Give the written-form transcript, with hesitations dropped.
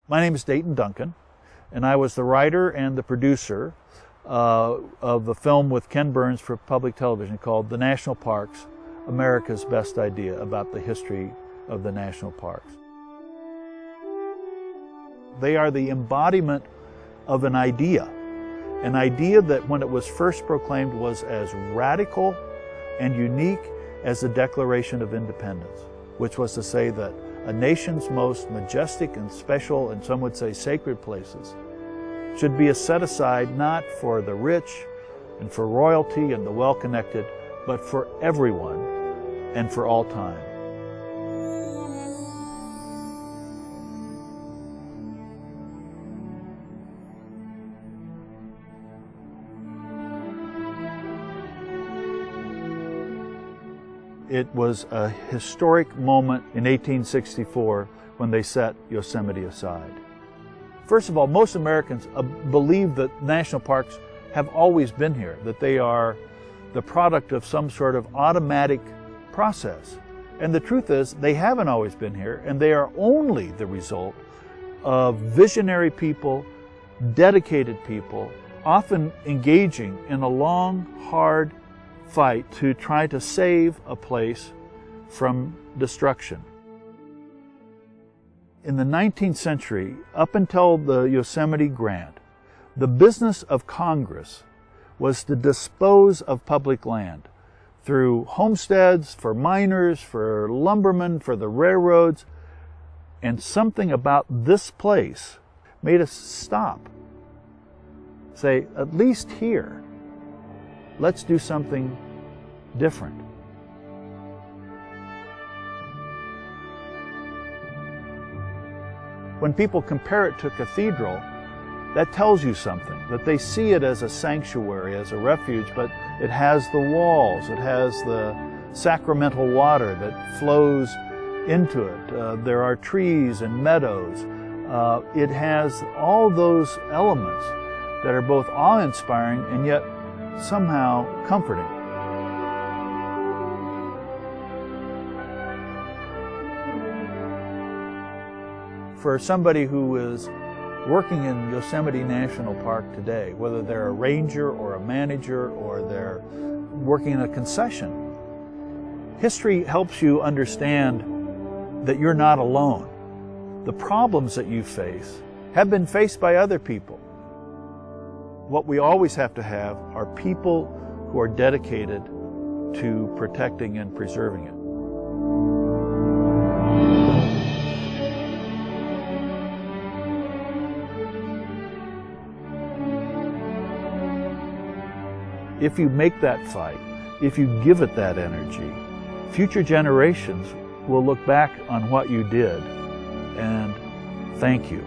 My name is Dayton Duncan, and I was the writer and the producer of the film with Ken Burns for public television called The National Parks, America's Best Idea, about the history of the national parks. They are the embodiment of an idea that when it was first proclaimed was as radical and unique as the Declaration of Independence, which was to say that a nation's most majestic and special, and some would say sacred places, should be set aside not for the rich and for royalty and the well-connected, but for everyone and for all time. It was a historic moment in 1864 when they set Yosemite aside. First of all, most Americans believe that national parks have always been here, that they are the product of some sort of automatic process. And the truth is, they haven't always been here, and they are only the result of visionary people, dedicated people, often engaging in a long, hard fight to try to save a place from destruction. In the 19th century, up until the Yosemite grant, the business of Congress was to dispose of public land through homesteads, for miners, for lumbermen, for the railroads, and something about this place made us stop. Say, at least here, let's do something different. When people compare it to a cathedral, that tells you something, that they see it as a sanctuary, as a refuge, but it has the walls, it has the sacramental water that flows into it. There are trees and meadows. It has all those elements that are both awe-inspiring and yet somehow comforting. For somebody who is working in Yosemite National Park today, whether they're a ranger or a manager or they're working in a concession, history helps you understand that you're not alone. The problems that you face have been faced by other people. What we always have to have are people who are dedicated to protecting and preserving it. If you make that fight, if you give it that energy, future generations will look back on what you did and thank you.